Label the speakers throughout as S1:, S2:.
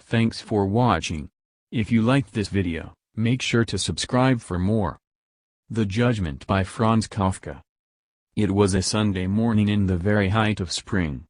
S1: Thanks for watching. If you liked this video, make sure to subscribe for more. The Judgment by Franz Kafka. It was a Sunday morning in the very height of spring.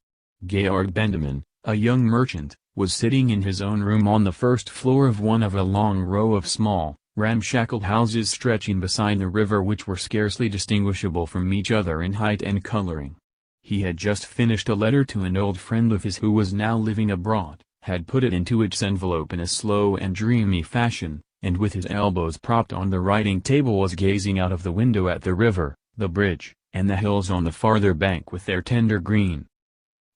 S1: Georg Benjamin, a young merchant, was sitting in his own room on the first floor of one of a long row of small, ramshackle houses stretching beside the river, which were scarcely distinguishable from each other in height and coloring. He had just finished a letter to an old friend of his who was now living abroad, had put it into its envelope in a slow and dreamy fashion, and with his elbows propped on the writing table was gazing out of the window at the river, the bridge, and the hills on the farther bank with their tender green.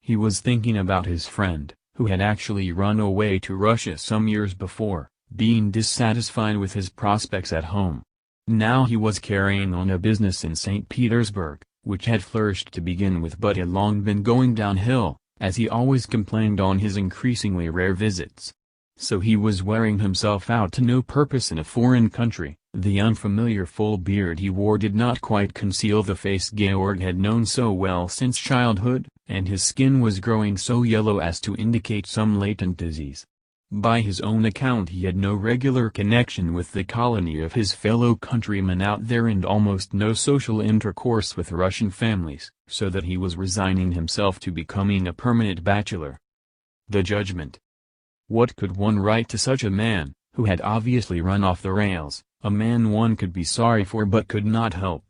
S1: He was thinking about his friend, who had actually run away to Russia some years before, being dissatisfied with his prospects at home. Now he was carrying on a business in St. Petersburg, which had flourished to begin with but had long been going downhill, as he always complained on his increasingly rare visits. So he was wearing himself out to no purpose in a foreign country. The unfamiliar full beard he wore did not quite conceal the face Georg had known so well since childhood, and his skin was growing so yellow as to indicate some latent disease. By his own account he had no regular connection with the colony of his fellow countrymen out there and almost no social intercourse with Russian families, so that he was resigning himself to becoming a permanent bachelor. The Judgment. What could one write to such a man, who had obviously run off the rails, a man one could be sorry for but could not help?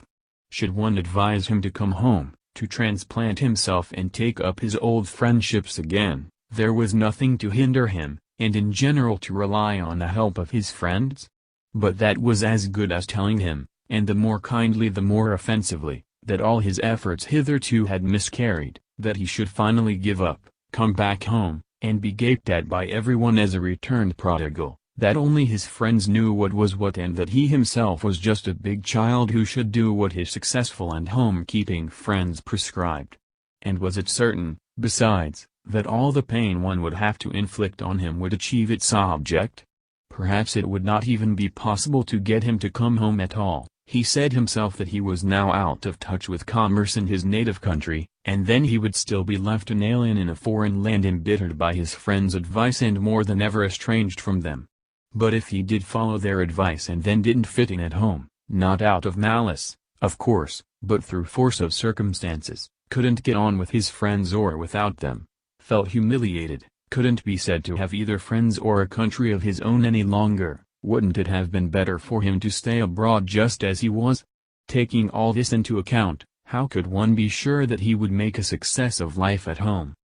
S1: Should one advise him to come home, to transplant himself and take up his old friendships again? There was nothing to hinder him, and in general to rely on the help of his friends? But that was as good as telling him, and the more kindly the more offensively, that all his efforts hitherto had miscarried, that he should finally give up, come back home, and be gaped at by everyone as a returned prodigal, that only his friends knew what was what and that he himself was just a big child who should do what his successful and home-keeping friends prescribed. And was it certain, besides, that all the pain one would have to inflict on him would achieve its object? Perhaps it would not even be possible to get him to come home at all. He said himself that he was now out of touch with commerce in his native country, and then he would still be left an alien in a foreign land, embittered by his friends' advice and more than ever estranged from them. But if he did follow their advice and then didn't fit in at home, not out of malice, of course, but through force of circumstances, couldn't get on with his friends or without them, felt humiliated, couldn't be said to have either friends or a country of his own any longer, wouldn't it have been better for him to stay abroad just as he was? Taking all this into account, how could one be sure that he would make a success of life at home?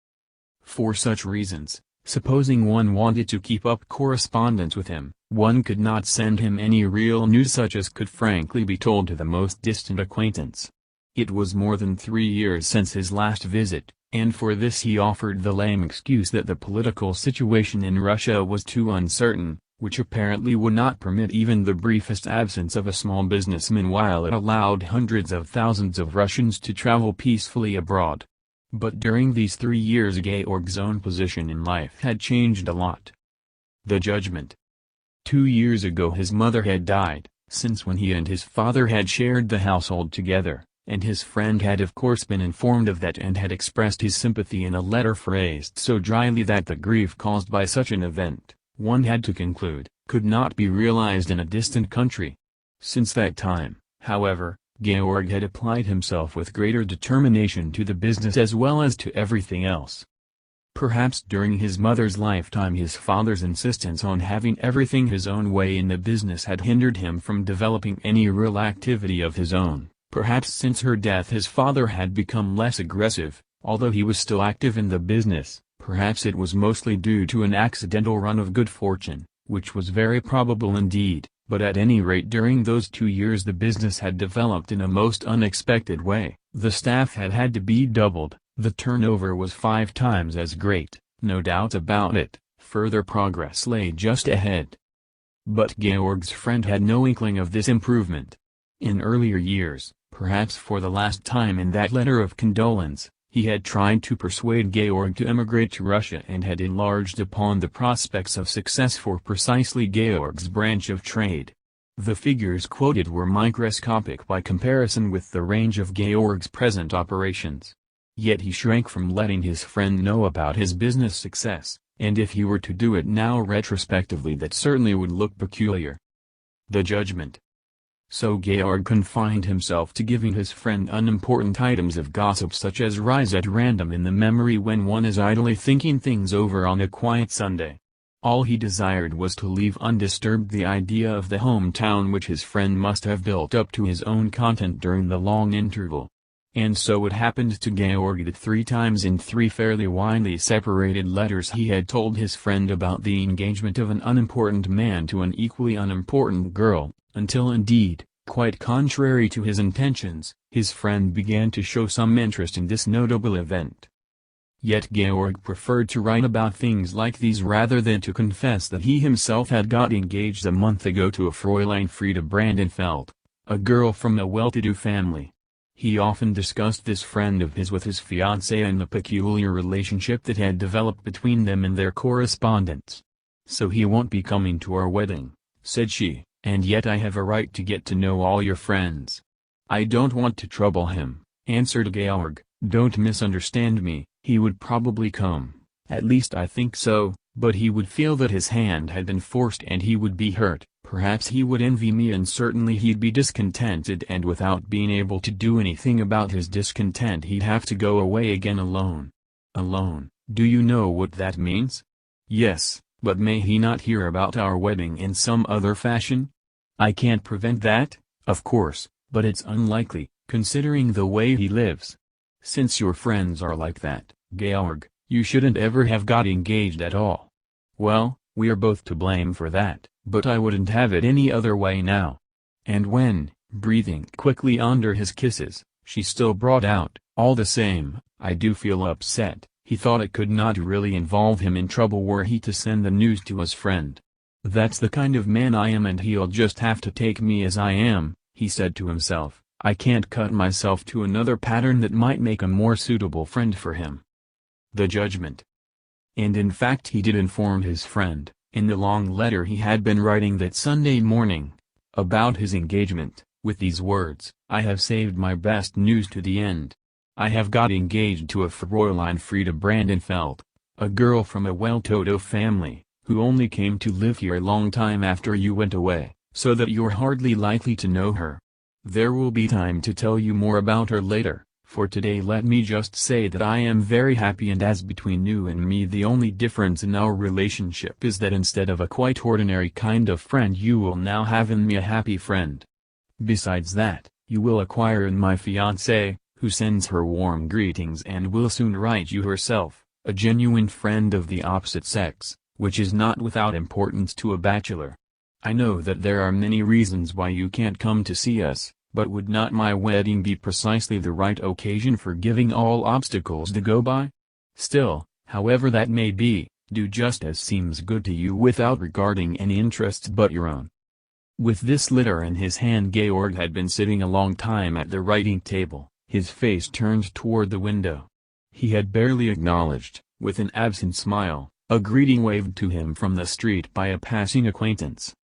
S1: For such reasons, supposing one wanted to keep up correspondence with him, one could not send him any real news such as could frankly be told to the most distant acquaintance. It was more than 3 years since his last visit, and for this he offered the lame excuse that the political situation in Russia was too uncertain, which apparently would not permit even the briefest absence of a small businessman while it allowed hundreds of thousands of Russians to travel peacefully abroad. But during these 3 years Georg's own position in life had changed a lot. The Judgment. 2 years ago his mother had died, since when he and his father had shared the household together, and his friend had of course been informed of that and had expressed his sympathy in a letter phrased so dryly that the grief caused by such an event, one had to conclude, could not be realized in a distant country. Since that time, however, Georg had applied himself with greater determination to the business as well as to everything else. Perhaps during his mother's lifetime his father's insistence on having everything his own way in the business had hindered him from developing any real activity of his own. Perhaps since her death his father had become less aggressive, although he was still active in the business. Perhaps it was mostly due to an accidental run of good fortune, which was very probable indeed, but at any rate during those 2 years the business had developed in a most unexpected way. The staff had had to be doubled, the turnover was 5 times as great, no doubt about it, further progress lay just ahead. But Georg's friend had no inkling of this improvement. In earlier years, perhaps for the last time in that letter of condolence, he had tried to persuade Georg to emigrate to Russia and had enlarged upon the prospects of success for precisely Georg's branch of trade. The figures quoted were microscopic by comparison with the range of Georg's present operations. Yet he shrank from letting his friend know about his business success, And if he were to do it now retrospectively, that certainly would look peculiar. The judgment. So Georg confined himself to giving his friend unimportant items of gossip such as rise at random in the memory when one is idly thinking things over on a quiet Sunday. All he desired was to leave undisturbed the idea of the hometown which his friend must have built up to his own content during the long interval. And so it happened to Georg that 3 times in 3 fairly widely separated letters he had told his friend about the engagement of an unimportant man to an equally unimportant girl, until indeed, quite contrary to his intentions, his friend began to show some interest in this notable event. Yet Georg preferred to write about things like these rather than to confess that he himself had got engaged a month ago to a Fräulein Frieda Brandenfeld, a girl from a well-to-do family. He often discussed this friend of his with his fiancée and the peculiar relationship that had developed between them in their correspondence. "So he won't be coming to our wedding," said she, "and yet I have a right to get to know all your friends." "I don't want to trouble him," answered Georg. "Don't misunderstand me, he would probably come, at least I think so, but he would feel that his hand had been forced and he would be hurt, perhaps he would envy me and certainly he'd be discontented, and without being able to do anything about his discontent he'd have to go away again alone." "Alone, do you know what that means?" "Yes, but may he not hear about our wedding in some other fashion?" "I can't prevent that, of course, but it's unlikely, considering the way he lives. Since your friends are like that, Georg, you shouldn't ever have got engaged at all." "Well, we are both to blame for that, but I wouldn't have it any other way now." And when, breathing quickly under his kisses, she still brought out, "All the same, I do feel upset," he thought it could not really involve him in trouble were he to send the news to his friend. "That's the kind of man I am and he'll just have to take me as I am," he said to himself. "I can't cut myself to another pattern that might make a more suitable friend for him." The judgment. And in fact he did inform his friend, in the long letter he had been writing that Sunday morning, about his engagement, with these words: "I have saved my best news to the end. I have got engaged to a Fräulein Frieda Brandenfeld, a girl from a well-to-do family, who only came to live here a long time after you went away, so that you're hardly likely to know her. There will be time to tell you more about her later, for today let me just say that I am very happy, and as between you and me the only difference in our relationship is that instead of a quite ordinary kind of friend you will now have in me a happy friend. Besides that, you will acquire in my fiancée, who sends her warm greetings and will soon write you herself, a genuine friend of the opposite sex, which is not without importance to a bachelor. I know that there are many reasons why you can't come to see us, but would not my wedding be precisely the right occasion for giving all obstacles the go-by? Still, however that may be, do just as seems good to you without regarding any interests but your own." With this letter in his hand Georg had been sitting a long time at the writing table, his face turned toward the window. He had barely acknowledged, with an absent smile, a greeting waved to him from the street by a passing acquaintance.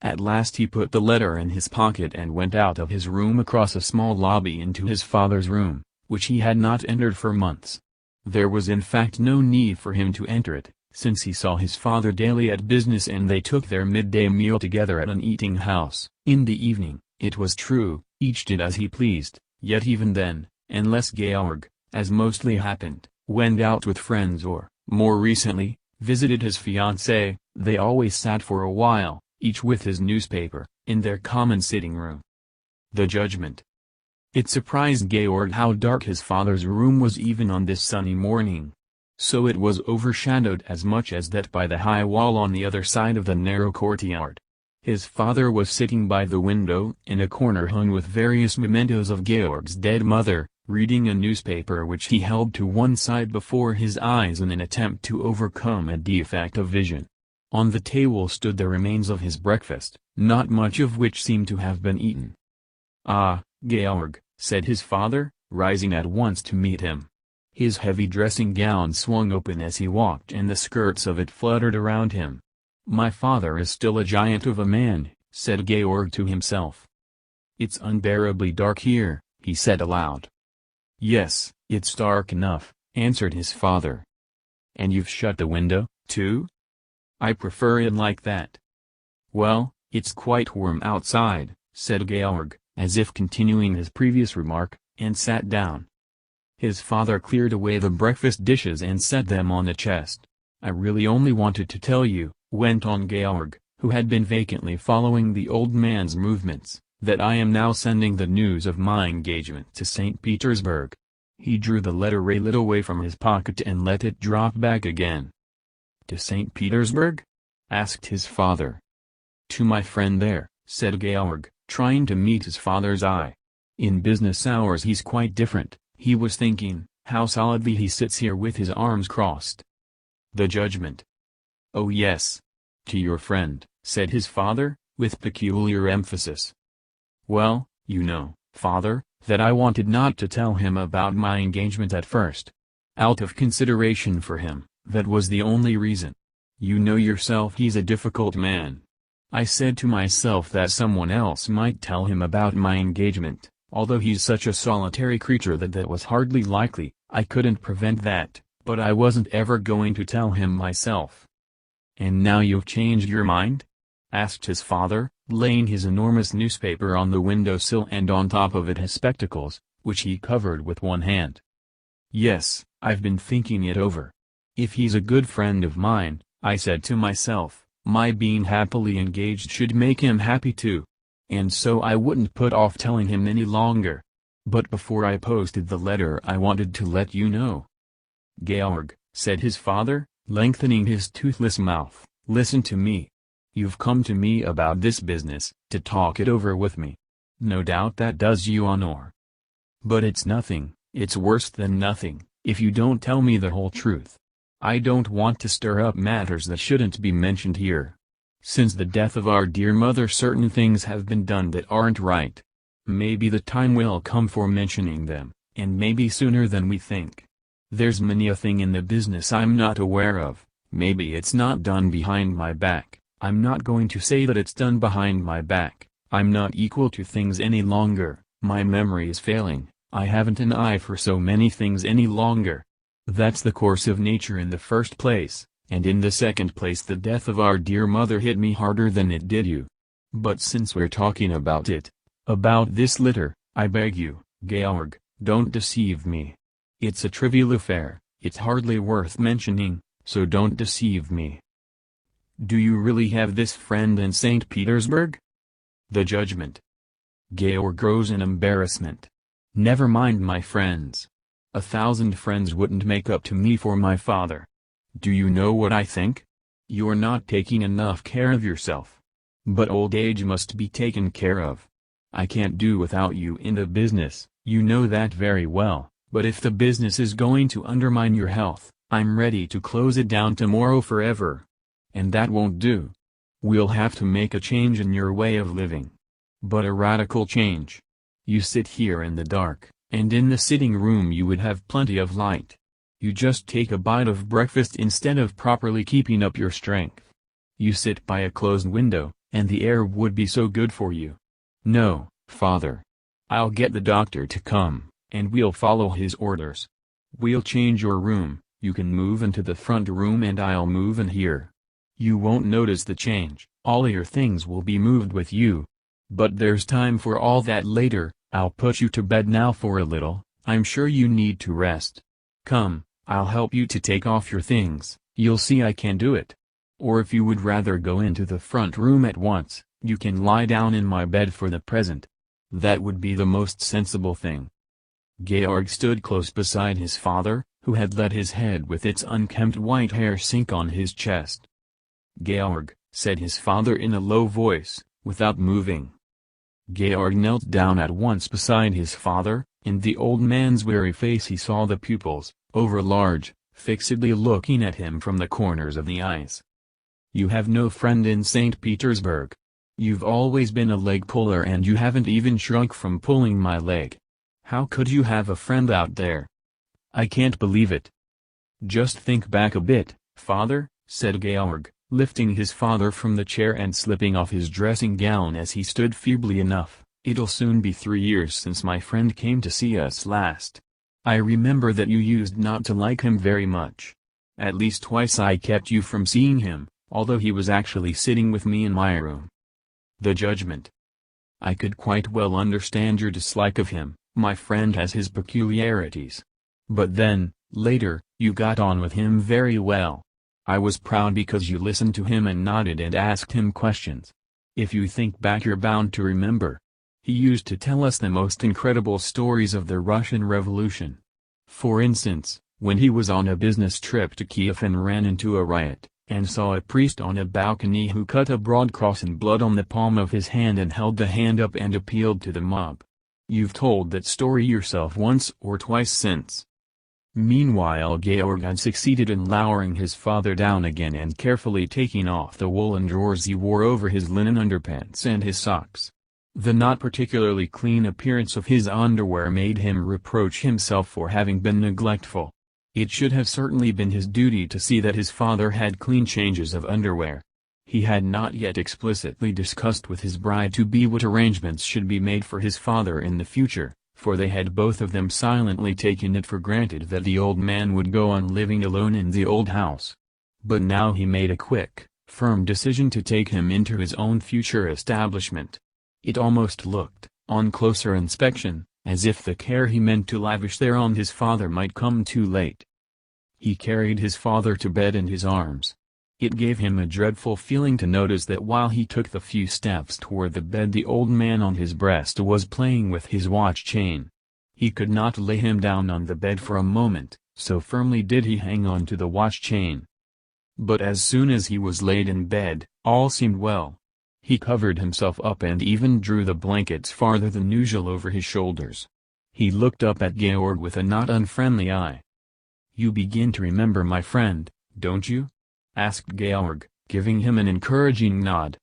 S1: At last he put the letter in his pocket and went out of his room across a small lobby into his father's room, which he had not entered for months. There was in fact no need for him to enter it, since he saw his father daily at business and they took their midday meal together at an eating house. In the evening, it was true, each did as he pleased, yet even then, unless Georg, as mostly happened, went out with friends or, more recently, visited his fiancée, they always sat for a while, each with his newspaper, in their common sitting room. The judgment. It surprised Georg how dark his father's room was even on this sunny morning. So it was overshadowed as much as that by the high wall on the other side of the narrow courtyard. His father was sitting by the window in a corner hung with various mementos of Georg's dead mother, reading a newspaper which he held to one side before his eyes in an attempt to overcome a defect of vision. On the table stood the remains of his breakfast, not much of which seemed to have been eaten. "Ah, Georg," said his father, rising at once to meet him. His heavy dressing gown swung open as he walked and the skirts of it fluttered around him. "My father is still a giant of a man," said Georg to himself. "It's unbearably dark here," he said aloud. "Yes, it's dark enough," answered his father. "And you've shut the window, too? I prefer it like that. Well, it's quite warm outside, said Georg, as if continuing his previous remark, and sat down. His father cleared away the breakfast dishes and set them on the chest. I really only wanted to tell you, went on Georg, who had been vacantly following the old man's movements, that I am now sending the news of my engagement to St. Petersburg. He drew the letter a little away from his pocket and let it drop back again. To St. Petersburg? Asked his father. To my friend there, said Georg, trying to meet his father's eye. In business hours he's quite different, he was thinking, how solidly he sits here with his arms crossed. The judgment. Oh yes. To your friend, said his father, with peculiar emphasis. Well, you know, father, that I wanted not to tell him about my engagement at first. Out of consideration for him, that was the only reason. You know yourself he's a difficult man. I said to myself that someone else might tell him about my engagement, although he's such a solitary creature that was hardly likely. I couldn't prevent that, but I wasn't ever going to tell him myself. And now you've changed your mind? Asked his father, laying his enormous newspaper on the windowsill and on top of it his spectacles, which he covered with one hand. Yes, I've been thinking it over. If he's a good friend of mine, I said to myself, my being happily engaged should make him happy too. And so I wouldn't put off telling him any longer. But before I posted the letter I wanted to let you know. Georg, said his father, lengthening his toothless mouth, listen to me. You've come to me about this business, to talk it over with me. No doubt that does you honor. But it's nothing, it's worse than nothing, if you don't tell me the whole truth. I don't want to stir up matters that shouldn't be mentioned here. Since the death of our dear mother certain things have been done that aren't right. Maybe the time will come for mentioning them, and maybe sooner than we think. There's many a thing in the business I'm not aware of, maybe it's not done behind my back. I'm not going to say that it's done behind my back. I'm not equal to things any longer, my memory is failing, I haven't an eye for so many things any longer. That's the course of nature in the first place, and in the second place the death of our dear mother hit me harder than it did you. But since we're talking about it, about this letter, I beg you, Georg, don't deceive me. It's a trivial affair, it's hardly worth mentioning, so don't deceive me. Do you really have this friend in St. Petersburg? The judgment. Georg rose in embarrassment. Never mind my friends. 1,000 friends wouldn't make up to me for my father. Do you know what I think? You're not taking enough care of yourself. But old age must be taken care of. I can't do without you in the business, you know that very well, but if the business is going to undermine your health, I'm ready to close it down tomorrow forever. And that won't do. We'll have to make a change in your way of living. But a radical change. You sit here in the dark, and in the sitting room you would have plenty of light. You just take a bite of breakfast instead of properly keeping up your strength. You sit by a closed window, and the air would be so good for you. No, father. I'll get the doctor to come, and we'll follow his orders. We'll change your room, you can move into the front room and I'll move in here. You won't notice the change, all your things will be moved with you. But there's time for all that later. I'll put you to bed now for a little, I'm sure you need to rest. Come, I'll help you to take off your things, you'll see I can do it. Or if you would rather go into the front room at once, you can lie down in my bed for the present. That would be the most sensible thing. Georg stood close beside his father, who had let his head with its unkempt white hair sink on his chest. Georg, said his father in a low voice, without moving. Georg knelt down at once beside his father. In the old man's weary face he saw the pupils, over-large, fixedly looking at him from the corners of the eyes. You have no friend in St. Petersburg. You've always been a leg puller and you haven't even shrunk from pulling my leg. How could you have a friend out there? I can't believe it. Just think back a bit, father, said Georg, lifting his father from the chair and slipping off his dressing gown as he stood feebly enough. It'll soon be 3 years since my friend came to see us last. I remember that you used not to like him very much. At least twice I kept you from seeing him, although he was actually sitting with me in my room. The judgment. I could quite well understand your dislike of him. My friend has his peculiarities. But then, later, you got on with him very well. I was proud because you listened to him and nodded and asked him questions. If you think back, you're bound to remember. He used to tell us the most incredible stories of the Russian Revolution. For instance, when he was on a business trip to Kiev and ran into a riot, and saw a priest on a balcony who cut a broad cross in blood on the palm of his hand and held the hand up and appealed to the mob. You've told that story yourself once or twice since. Meanwhile, Georg had succeeded in lowering his father down again and carefully taking off the woolen drawers he wore over his linen underpants and his socks. The not particularly clean appearance of his underwear made him reproach himself for having been neglectful. It should have certainly been his duty to see that his father had clean changes of underwear. He had not yet explicitly discussed with his bride-to-be what arrangements should be made for his father in the future, for they had both of them silently taken it for granted that the old man would go on living alone in the old house. But now he made a quick, firm decision to take him into his own future establishment. It almost looked, on closer inspection, as if the care he meant to lavish there on his father might come too late. He carried his father to bed in his arms. It gave him a dreadful feeling to notice that while he took the few steps toward the bed, the old man on his breast was playing with his watch chain. He could not lay him down on the bed for a moment, so firmly did he hang on to the watch chain. But as soon as he was laid in bed, all seemed well. He covered himself up and even drew the blankets farther than usual over his shoulders. He looked up at Georg with a not unfriendly eye. "You begin to remember my friend, don't you?" asked Georg, giving him an encouraging nod.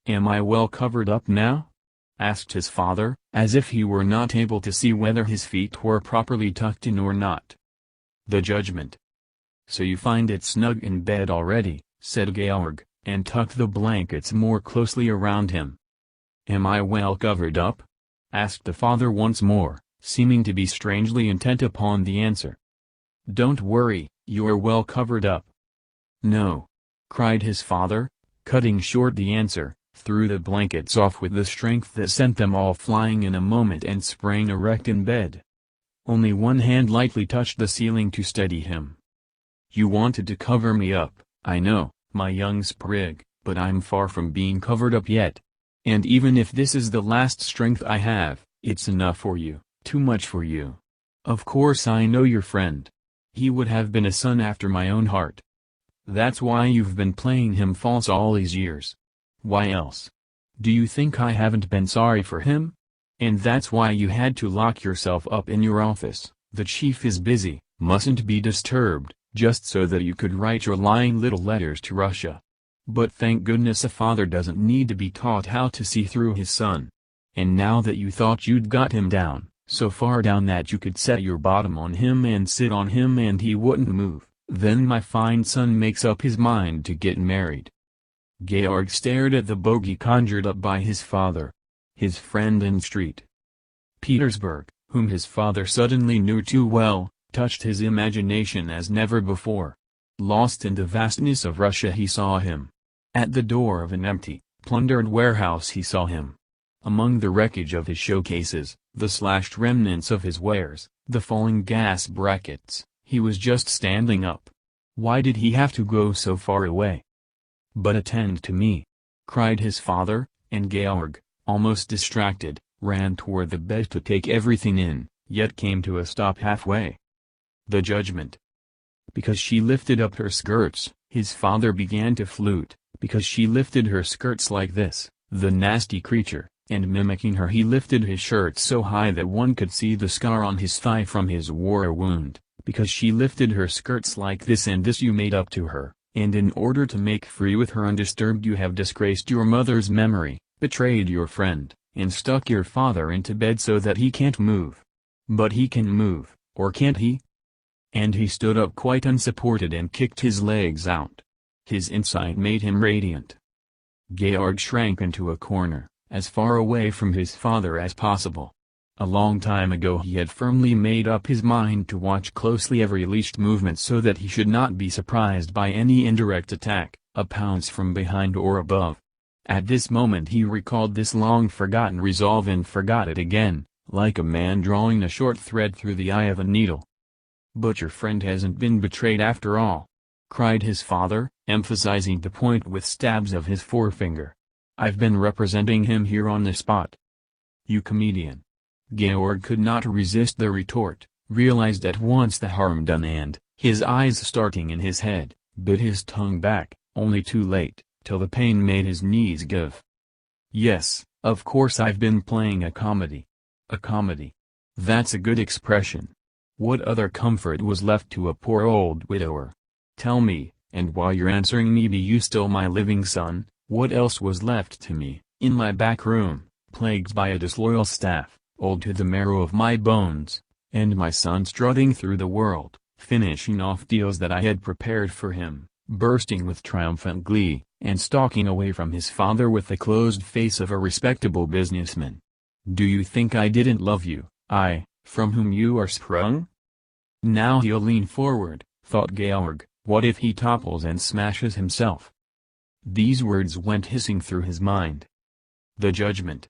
S1: "Am I well covered up now?" asked his father, as if he were not able to see whether his feet were properly tucked in or not. The judgment. "So you find it snug in bed already," said Georg, and tucked the blankets more closely around him. "Am I well covered up?" asked the father once more, seeming to be strangely intent upon the answer. "Don't worry, you're well covered up." "No!" cried his father, cutting short the answer, threw the blankets off with the strength that sent them all flying in a moment and sprang erect in bed. Only one hand lightly touched the ceiling to steady him. "You wanted to cover me up, I know, my young sprig, but I'm far from being covered up yet. And even if this is the last strength I have, it's enough for you, too much for you. Of course I know your friend. He would have been a son after my own heart. That's why you've been playing him false all these years. Why else? Do you think I haven't been sorry for him? And that's why you had to lock yourself up in your office. The chief is busy, mustn't be disturbed, just so that you could write your lying little letters to Russia. But thank goodness a father doesn't need to be taught how to see through his son. And now that you thought you'd got him down, so far down that you could set your bottom on him and sit on him and he wouldn't move, then my fine son makes up his mind to get married." Georg stared at the bogey conjured up by his father. His friend in St. Petersburg, whom his father suddenly knew too well, touched his imagination as never before. Lost in the vastness of Russia he saw him. At the door of an empty, plundered warehouse he saw him. Among the wreckage of his showcases, the slashed remnants of his wares, the falling gas brackets, he was just standing up. Why did he have to go so far away? "But attend to me!" cried his father, and Georg, almost distracted, ran toward the bed to take everything in, yet came to a stop halfway. The judgment. Because she lifted up her skirts, his father began to flute, because she lifted her skirts like this, the nasty creature, and mimicking her he lifted his shirt so high that one could see the scar on his thigh from his war wound, because she lifted her skirts like this and this you made up to her, and in order to make free with her undisturbed you have disgraced your mother's memory, betrayed your friend, and stuck your father into bed so that he can't move. But he can move, or can't he? And he stood up quite unsupported and kicked his legs out. His insight made him radiant. Georg shrank into a corner, as far away from his father as possible. A long time ago he had firmly made up his mind to watch closely every leashed movement so that he should not be surprised by any indirect attack, a pounce from behind or above. At this moment he recalled this long-forgotten resolve and forgot it again, like a man drawing a short thread through the eye of a needle. "But your friend hasn't been betrayed after all," cried his father, emphasizing the point with stabs of his forefinger. "I've been representing him here on the spot." "You comedian." Georg could not resist the retort, realized at once the harm done and, his eyes starting in his head, bit his tongue back, only too late, till the pain made his knees give. "Yes, of course I've been playing a comedy." "A comedy? That's a good expression. What other comfort was left to a poor old widower? Tell me, and while you're answering me, be you still my living son, what else was left to me, in my back room, plagued by a disloyal staff, old to the marrow of my bones, and my son strutting through the world, finishing off deals that I had prepared for him, bursting with triumphant glee, and stalking away from his father with the closed face of a respectable businessman? Do you think I didn't love you, I, from whom you are sprung?" "Now he'll lean forward," thought Georg, "what if he topples and smashes himself?" These words went hissing through his mind. The judgment.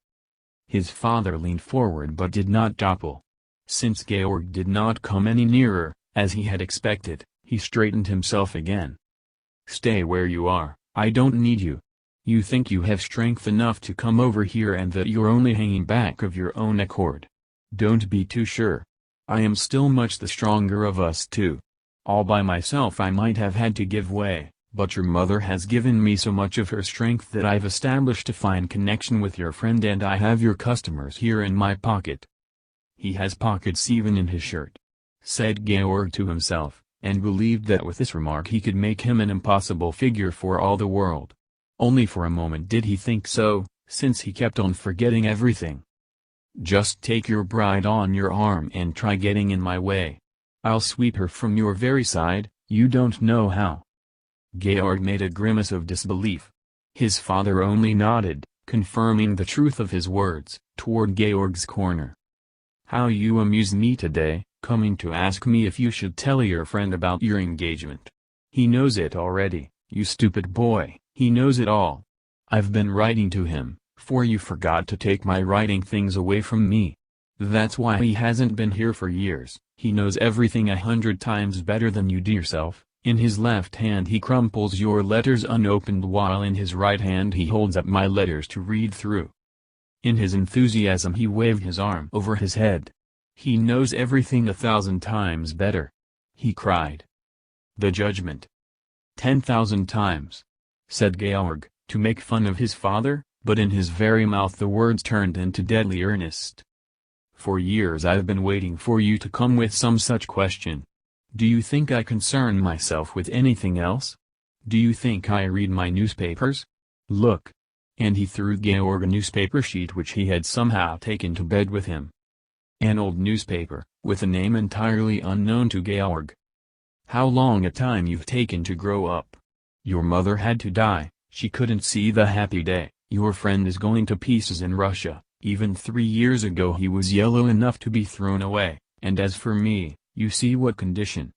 S1: His father leaned forward but did not topple. Since Georg did not come any nearer, as he had expected, he straightened himself again. "Stay where you are, I don't need you. You think you have strength enough to come over here and that you're only hanging back of your own accord. Don't be too sure. I am still much the stronger of us two. All by myself I might have had to give way, but your mother has given me so much of her strength that I've established a fine connection with your friend and I have your customers here in my pocket." "He has pockets even in his shirt," said Georg to himself, and believed that with this remark he could make him an impossible figure for all the world. Only for a moment did he think so, since he kept on forgetting everything. "Just take your bride on your arm and try getting in my way. I'll sweep her from your very side, you don't know how." Georg made a grimace of disbelief. His father only nodded, confirming the truth of his words, toward Georg's corner. "How you amuse me today, coming to ask me if you should tell your friend about your engagement. He knows it already, you stupid boy, he knows it all. I've been writing to him, for you forgot to take my writing things away from me. That's why he hasn't been here for years. He knows everything 100 times better than you do yourself." In his left hand he crumples your letters unopened while in his right hand he holds up my letters to read through. In his enthusiasm he waved his arm over his head. "He knows everything 1,000 times better," he cried. "The judgment." 10,000 times," said Georg, to make fun of his father, but in his very mouth the words turned into deadly earnest. "For years I've been waiting for you to come with some such question. Do you think I concern myself with anything else? Do you think I read my newspapers? Look." And he threw Georg a newspaper sheet which he had somehow taken to bed with him. An old newspaper, with a name entirely unknown to Georg. "How long a time you've taken to grow up. Your mother had to die, she couldn't see the happy day. Your friend is going to pieces in Russia, even 3 years ago he was yellow enough to be thrown away, and as for me, you see what condition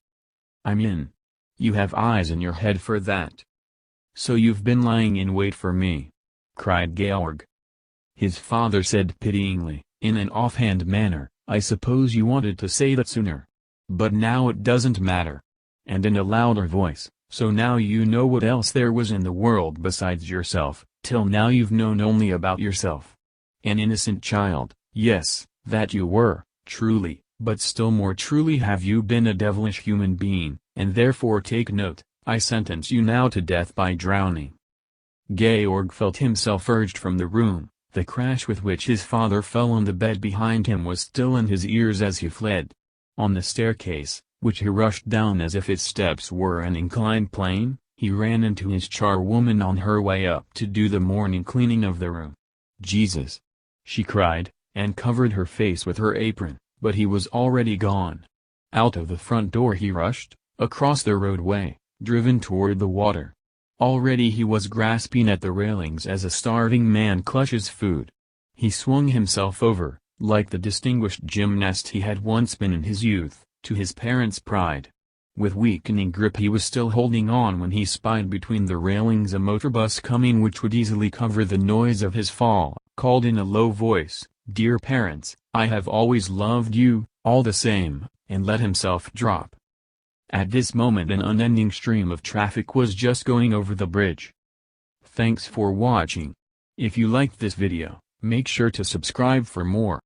S1: I'm in. You have eyes in your head for that. So you've been lying in wait for me," cried Georg. His father said pityingly, in an offhand manner, "I suppose you wanted to say that sooner. But now it doesn't matter." And in a louder voice, "So now you know what else there was in the world besides yourself, till now you've known only about yourself. An innocent child, yes, that you were, truly. But still more truly have you been a devilish human being, and therefore take note, I sentence you now to death by drowning." Georg felt himself urged from the room, the crash with which his father fell on the bed behind him was still in his ears as he fled. On the staircase, which he rushed down as if its steps were an inclined plane, he ran into his charwoman on her way up to do the morning cleaning of the room. "Jesus!" she cried, and covered her face with her apron. But he was already gone. Out of the front door he rushed, across the roadway, driven toward the water. Already he was grasping at the railings as a starving man clutches food. He swung himself over, like the distinguished gymnast he had once been in his youth, to his parents' pride. With weakening grip he was still holding on when he spied between the railings a motorbus coming which would easily cover the noise of his fall, called in a low voice, "Dear parents, I have always loved you, all the same," and let himself drop. At this moment an unending stream of traffic was just going over the bridge. Thanks for watching. If you liked this video, make sure to subscribe for more.